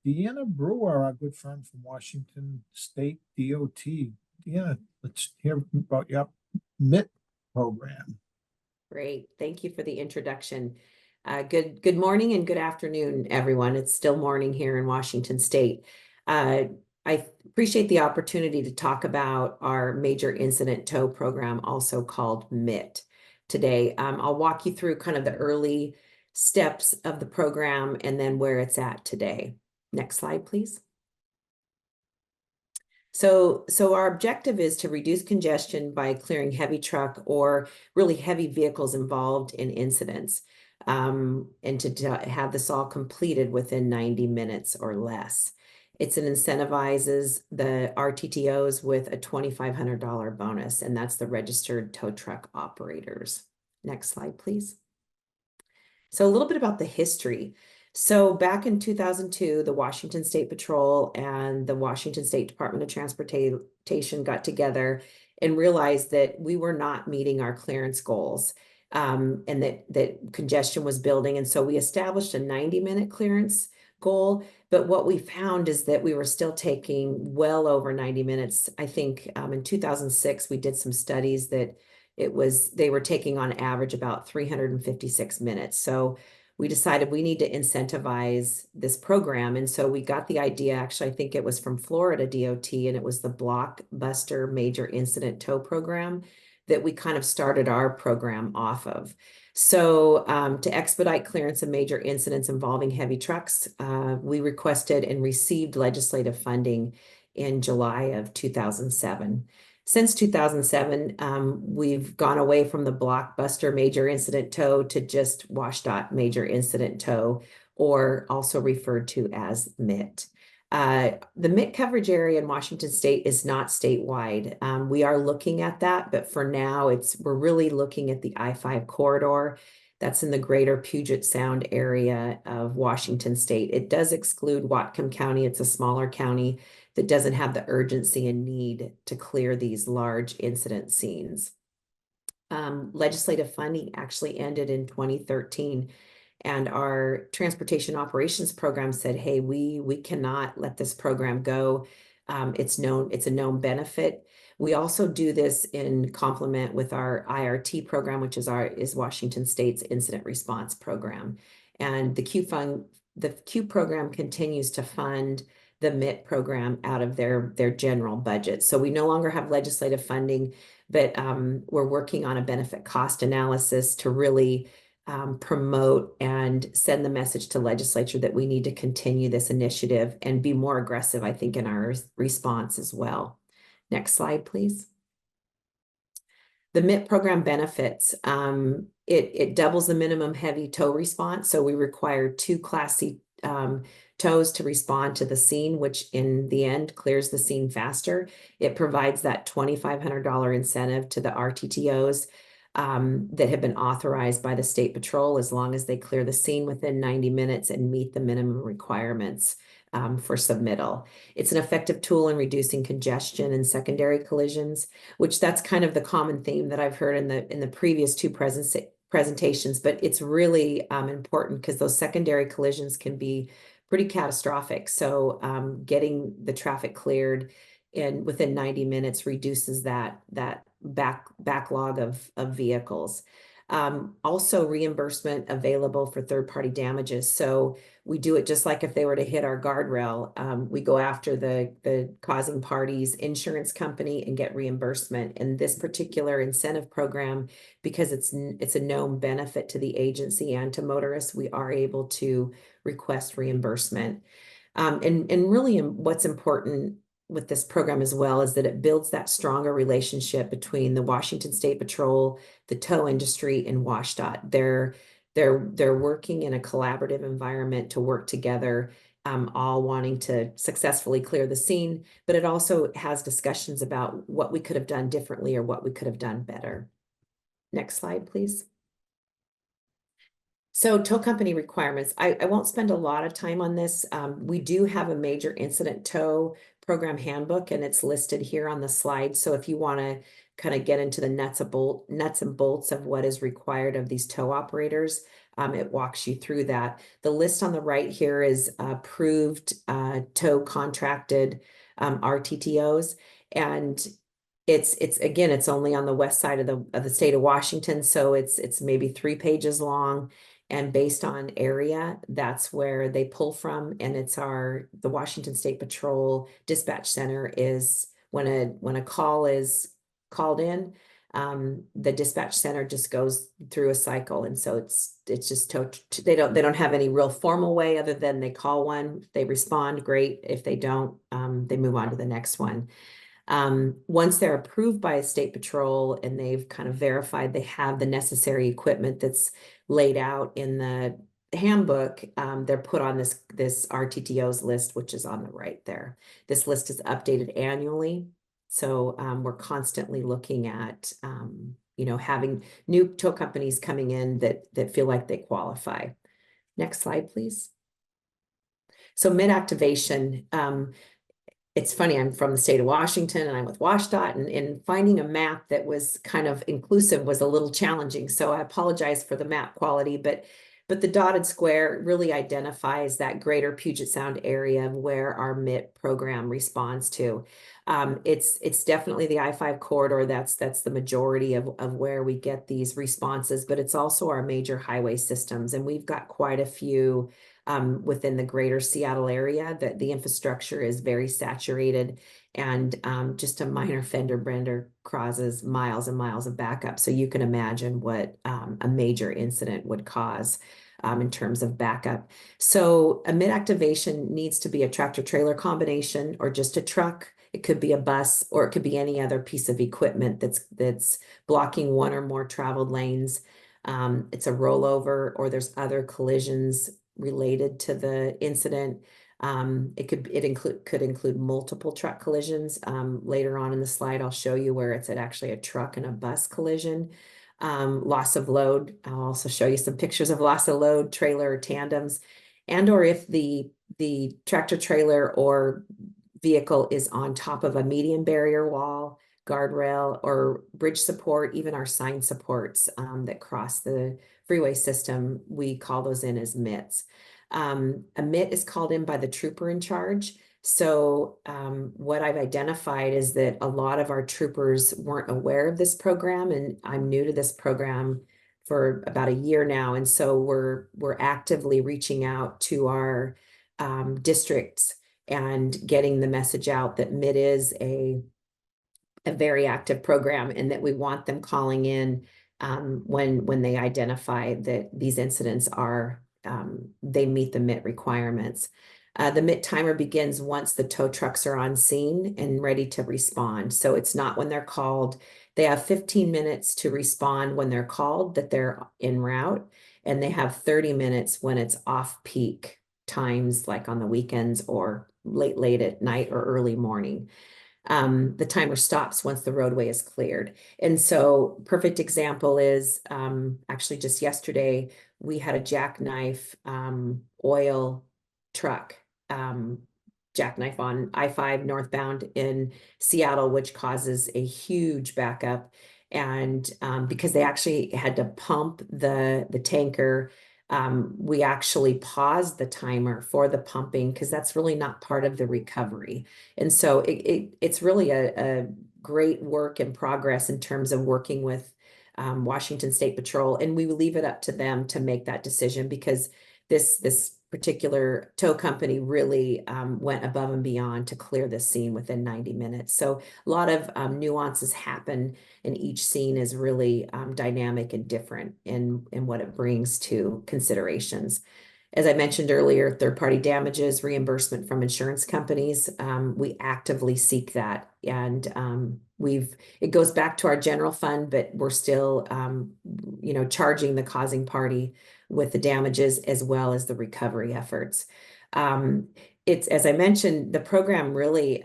Deanna Brewer, our good friend from Washington State DOT. Deanna, let's hear about your MIT program. Great. Thank you for the introduction. Good morning and good afternoon, everyone. It's still morning here in Washington State. I appreciate the opportunity to talk about our Major Incident Tow program, also called MIT, today. I'll walk you through kind of the early steps of the program and then where it's at today. Next slide, please. So our objective is to reduce congestion by clearing heavy truck or really heavy vehicles involved in incidents, and to have this all completed within 90 minutes or less. It incentivizes the RTTOs with a $2,500 bonus, and that's the registered tow truck operators. Next slide, please. So a little bit about the history. So back in 2002, the Washington State Patrol and the Washington State Department of Transportation got together and realized that we were not meeting our clearance goals, and that congestion was building. And so we established a 90-minute clearance goal. But what we found is that we were still taking well over 90 minutes. I think in 2006, we did some studies that they were taking on average about 356 minutes. So we decided we need to incentivize this program. And so we got the idea, actually, I think it was from Florida DOT, and it was the Blockbuster Major Incident Tow Program that we kind of started our program off of. So to expedite clearance of major incidents involving heavy trucks, we requested and received legislative funding in July of 2007. Since 2007, we've gone away from the Blockbuster Major Incident Tow to just WSDOT Major Incident Tow, or also referred to as MIT. The MIT coverage area in Washington State is not statewide. We are looking at that, but for now, we're really looking at the I-5 corridor. That's in the greater Puget Sound area of Washington State. It does exclude Whatcom County. It's a smaller county that doesn't have the urgency and need to clear these large incident scenes. Legislative funding actually ended in 2013, and our transportation operations program said, hey, we cannot let this program go. It's a known benefit. We also do this in complement with our IRT program, which is Washington State's Incident Response Program. And the Q program continues to fund the MIT program out of their general budget. So we no longer have legislative funding, but we're working on a benefit cost analysis to really promote and send the message to legislature that we need to continue this initiative and be more aggressive, I think, in our response as well. Next slide, please. The MIT program benefits. It doubles the minimum heavy tow response. So we require 2 Class C tows to respond to the scene, which in the end clears the scene faster. It provides that $2,500 incentive to the RTTOs that have been authorized by the State Patrol as long as they clear the scene within 90 minutes and meet the minimum requirements for submittal. It's an effective tool in reducing congestion and secondary collisions, which that's kind of the common theme that I've heard in the previous 2 presentations, but it's really important because those secondary collisions can be pretty catastrophic. So getting the traffic cleared within 90 minutes reduces that backlog of vehicles. Also reimbursement available for third-party damages. So we do it just like if they were to hit our guardrail. We go after the causing party's insurance company and get reimbursement. In this particular incentive program, because it's a known benefit to the agency and to motorists, we are able to request reimbursement. And really what's important with this program as well is that it builds that stronger relationship between the Washington State Patrol, the tow industry, and WSDOT. They're working in a collaborative environment to work together, all wanting to successfully clear the scene, but it also has discussions about what we could have done differently or what we could have done better. Next slide, please. So tow company requirements. I won't spend a lot of time on this. We do have a major incident tow program handbook, and it's listed here on the slide. So if you want to kind of get into the nuts and bolts of what is required of these tow operators. It walks you through that. The list on the right here is approved tow contracted RTTOs, and it's again, it's only on the west side of the state of Washington, so it's maybe 3 pages long. And based on area, that's where they pull from. And it's the Washington State Patrol Dispatch Center is when a call is called in, the dispatch center just goes through a cycle. And so it's just they don't have any real formal way other than they call one, they respond, great. If they don't, they move on to the next one. Once they're approved by a state patrol and they've kind of verified they have the necessary equipment that's laid out in the handbook, they're put on this RTTO's list, which is on the right there. This list is updated annually. So we're constantly looking at, having new tow companies coming in that feel like they qualify. Next slide, please. So mid-activation, it's funny, I'm from the state of Washington and I'm with WSDOT, and finding a map that was kind of inclusive was a little challenging. So I apologize for the map quality, but the dotted square really identifies that greater Puget Sound area where our MIT program responds to. It's definitely the I-5 corridor. That's the majority of where we get these responses, but it's also our major highway systems. And we've got quite a few within the greater Seattle area that the infrastructure is very saturated, and just a minor fender bender causes miles and miles of backup. So you can imagine what a major incident would cause in terms of backup. So a mid-activation needs to be a tractor trailer combination or just a truck. It could be a bus, or it could be any other piece of equipment that's blocking one or more traveled lanes. It's a rollover, or there's other collisions related to the incident. It could include multiple truck collisions. Later on in the slide, I'll show you where it's actually a truck and a bus collision. Loss of load. I'll also show you some pictures of loss of load, trailer tandems, and or if the tractor trailer or vehicle is on top of a median barrier wall, guardrail, or bridge support, even our sign supports that cross the freeway system, we call those in as MITs. A MIT is called in by the trooper in charge. So what I've identified is that a lot of our troopers weren't aware of this program, and I'm new to this program for about a year now. And so we're actively reaching out to our districts and getting the message out that MIT is a very active program, and that we want them calling in when they identify that these incidents are they meet the MIT requirements. The MIT timer begins once the tow trucks are on scene and ready to respond. So it's not when they're called. They have 15 minutes to respond when they're called that they're en route, and they have 30 minutes when it's off peak times, like on the weekends or late at night or early morning. The timer stops once the roadway is cleared. And so perfect example is actually just yesterday, we had a jackknife oil truck jackknife on I-5 northbound in Seattle, which causes a huge backup. And because they actually had to pump the tanker, we actually paused the timer for the pumping because that's really not part of the recovery. And so it's really a great work in progress in terms of working with Washington State Patrol, and we leave it up to them to make that decision, because this particular tow company really went above and beyond to clear this scene within 90 minutes. So a lot of nuances happen, and each scene is really dynamic and different in what it brings to considerations. As I mentioned earlier, third-party damages, reimbursement from insurance companies, we actively seek that. And it goes back to our general fund, but we're still, charging the causing party with the damages as well as the recovery efforts. It's, as I mentioned, the program really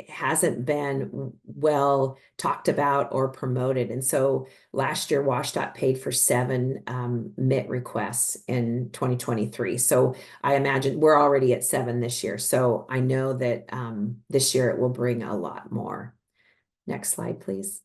hasn't been well talked about or promoted. And so last year, WSDOT paid for 7 MIT requests in 2023. So I imagine we're already at 7 this year. So I know that this year it will bring a lot more. Next slide, please.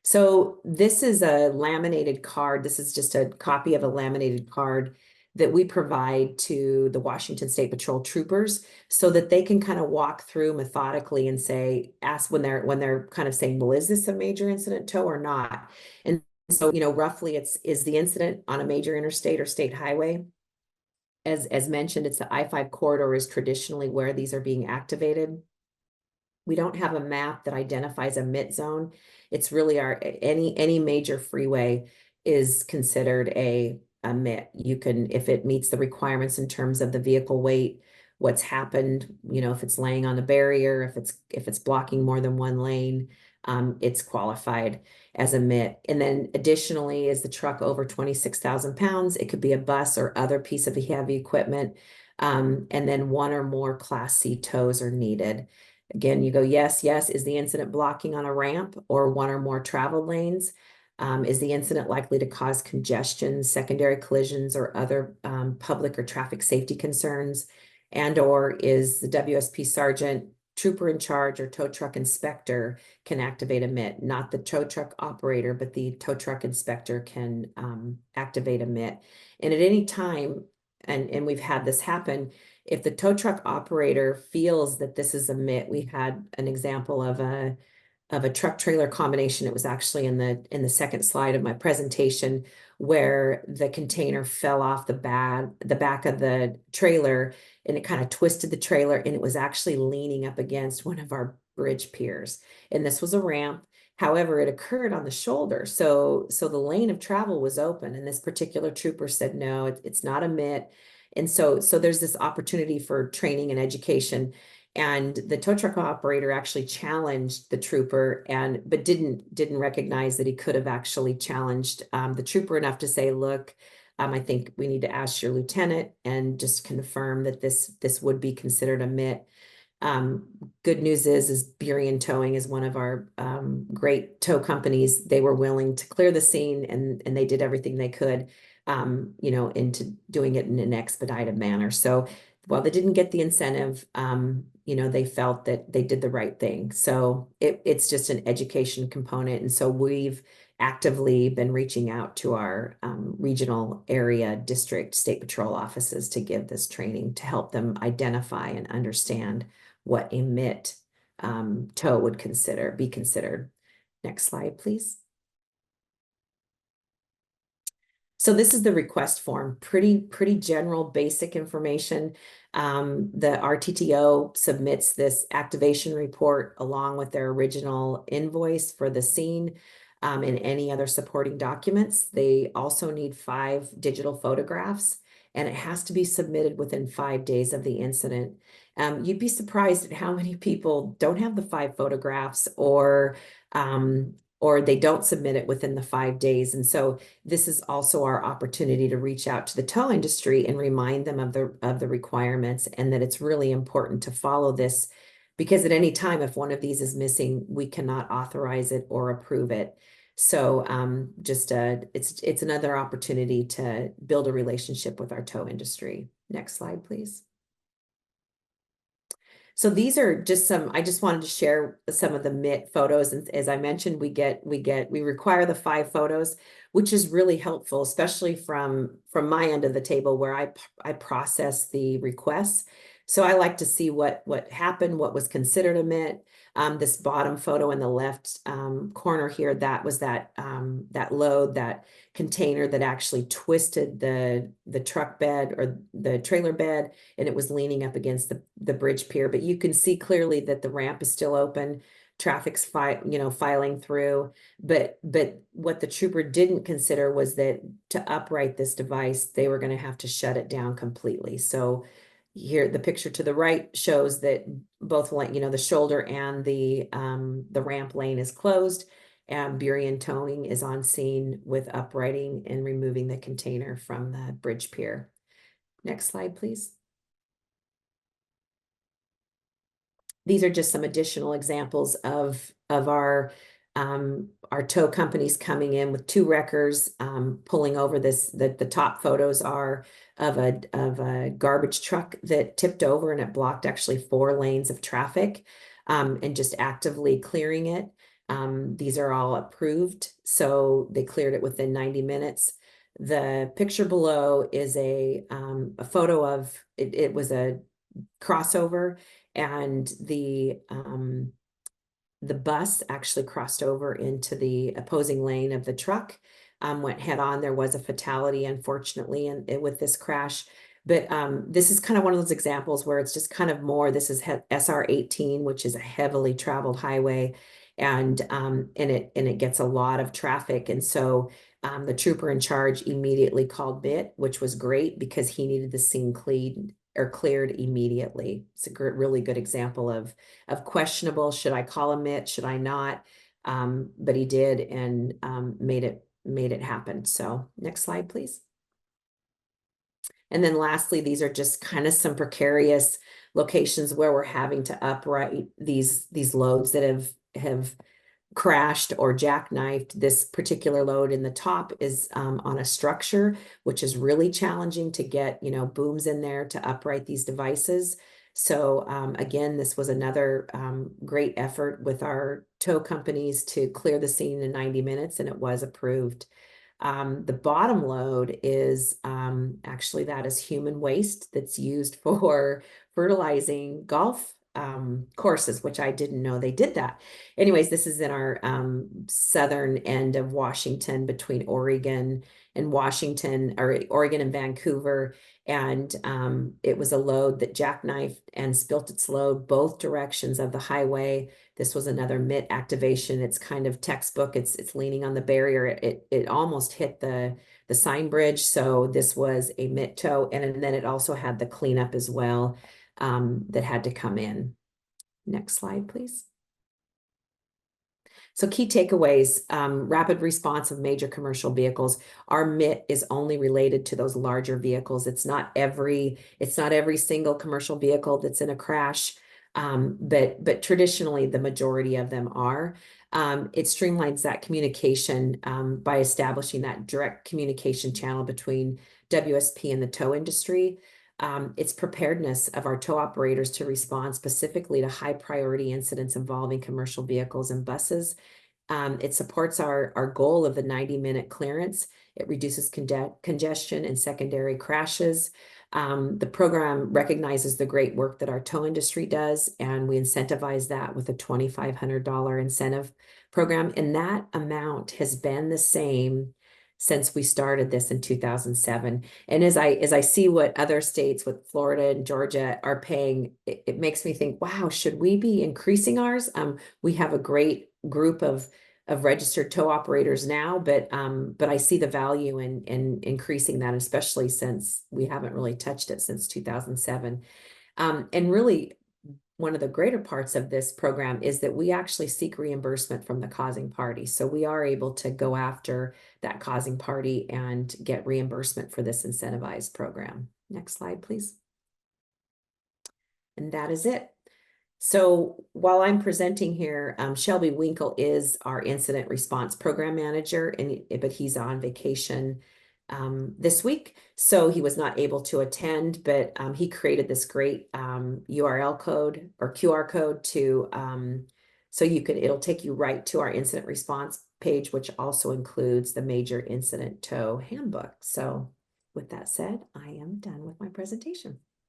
So this is a laminated card. This is just a copy of a laminated card that we provide to the Washington State Patrol troopers so that they can kind of walk through methodically and say, ask when they're kind of saying, well, is this a major incident tow or not? And so, roughly is the incident on a major interstate or state highway? As mentioned, it's the I-5 corridor is traditionally where these are being activated. We don't have a map that identifies a MIT zone. It's really any major freeway is considered a MIT. You can, if it meets the requirements in terms of the vehicle weight, what's happened, if it's laying on the barrier, if it's blocking more than one lane, it's qualified as a MIT. And then additionally, is the truck over 26,000 pounds? It could be a bus or other piece of heavy equipment. And then one or more Class C tows are needed. Again, you go, yes, yes. Is the incident blocking on a ramp or one or more travel lanes? Is the incident likely to cause congestion, secondary collisions, or other public or traffic safety concerns? And or is the WSP sergeant, trooper in charge, or tow truck inspector can activate a MIT? Not the tow truck operator, but the tow truck inspector can activate a MIT. And at any time, and we've had this happen, if the tow truck operator feels that this is a MIT, we had an example of a truck trailer combination. It was actually in the second slide of my presentation where the container fell off the back of the trailer and it kind of twisted the trailer and it was actually leaning up against one of our bridge piers. And this was a ramp. However, it occurred on the shoulder. So the lane of travel was open and this particular trooper said, no, it's not a MIT. And so there's this opportunity for training and education. And the tow truck operator actually challenged the trooper but didn't recognize that he could have actually challenged the trooper enough to say, look, I think we need to ask your lieutenant and just confirm that this would be considered a MIT. Good news is Burien Towing is one of our great tow companies. They were willing to clear the scene and they did everything they could, into doing it in an expedited manner. So while they didn't get the incentive, they felt that they did the right thing. So it's just an education component. And so we've actively been reaching out to our regional area district state patrol offices to give this training to help them identify and understand what a MIT tow would be considered. Next slide, please. So this is the request form, pretty general basic information. The RTTO submits this activation report along with their original invoice for the scene and any other supporting documents. They also need 5 digital photographs and it has to be submitted within 5 days of the incident. You'd be surprised at how many people don't have the 5 photographs or they don't submit it within the 5 days. And so this is also our opportunity to reach out to the tow industry and remind them of the requirements and that it's really important to follow this because at any time, if one of these is missing, we cannot authorize it or approve it. So it's another opportunity to build a relationship with our tow industry. Next slide, please. So these are just I just wanted to share some of the MIT photos. And as I mentioned, we require the 5 photos, which is really helpful, especially from my end of the table where I process the requests. So I like to see what happened, what was considered a MIT. This bottom photo in the left corner here, that was that load, that container that actually twisted the truck bed or the trailer bed, and it was leaning up against the bridge pier. But you can see clearly that the ramp is still open, traffic's filing through. But what the trooper didn't consider was that to upright this device, they were going to have to shut it down completely. So here, the picture to the right shows that both the shoulder and the ramp lane is closed, and Burien Towing is on scene with uprighting and removing the container from the bridge pier. Next slide, please. These are just some additional examples of our tow companies coming in with 2 wreckers, pulling over this. The top photos are of a garbage truck that tipped over and it blocked actually 4 lanes of traffic. and just actively clearing it. These are all approved, so they cleared it within 90 minutes. The picture below is a photo of it. It was a crossover, and the bus actually crossed over into the opposing lane of the truck, went head on. There was a fatality, unfortunately, with this crash. But this is kind of one of those examples where it's just kind of more, this is SR 18, which is a heavily traveled highway, and it gets a lot of traffic. And so the trooper in charge immediately called BIT, which was great because he needed the scene cleared immediately. It's a really good example of questionable. Should I call him it? Should I not? But he did, and made it happen. So next slide, please. And then lastly, these are just kind of some precarious locations where we're having to upright these loads that have crashed or jackknifed. This particular load in the top is on a structure, which is really challenging to get, booms in there to upright these devices. So again, this was another great effort with our tow companies to clear the scene in 90 minutes, and it was approved. The bottom load is actually that is human waste that's used for fertilizing golf courses, which I didn't know they did that. Anyways, this is in our southern end of Washington, between Oregon and Washington, or Oregon and Vancouver. And it was a load that jackknifed and spilt its load both directions of the highway. This was another MIT activation. It's kind of textbook. It's leaning on the barrier. It almost hit the sign bridge. So this was a MIT tow, and then it also had the cleanup as well that had to come in. Next slide, please. So key takeaways, rapid response of major commercial vehicles. Our MIT is only related to those larger vehicles. It's not every single commercial vehicle that's in a crash, but traditionally the majority of them are. It streamlines that communication by establishing that direct communication channel between WSP and the tow industry. It's preparedness of our tow operators to respond specifically to high priority incidents involving commercial vehicles and buses. It supports our goal of the 90-minute clearance. It reduces congestion and secondary crashes. The program recognizes the great work that our tow industry does, and we incentivize that with a $2,500 incentive program. And that amount has been the same since we started this in 2007. And as I see what other states, with Florida and Georgia, are paying, it makes me think, wow, should we be increasing ours? We have a great group of registered tow operators now, but I see the value in increasing that, especially since we haven't really touched it since 2007. And really, one of the greater parts of this program is that we actually seek reimbursement from the causing party. So we are able to go after that causing party and get reimbursement for this incentivized program. Next slide, please. And that is it. So while I'm presenting here, Shelby Winkle is our incident response program manager, but he's on vacation this week, so he was not able to attend, but he created this great URL code or QR code to so it'll take you right to our incident response page, which also includes the major incident tow handbook. So with that said, I am done with my presentation.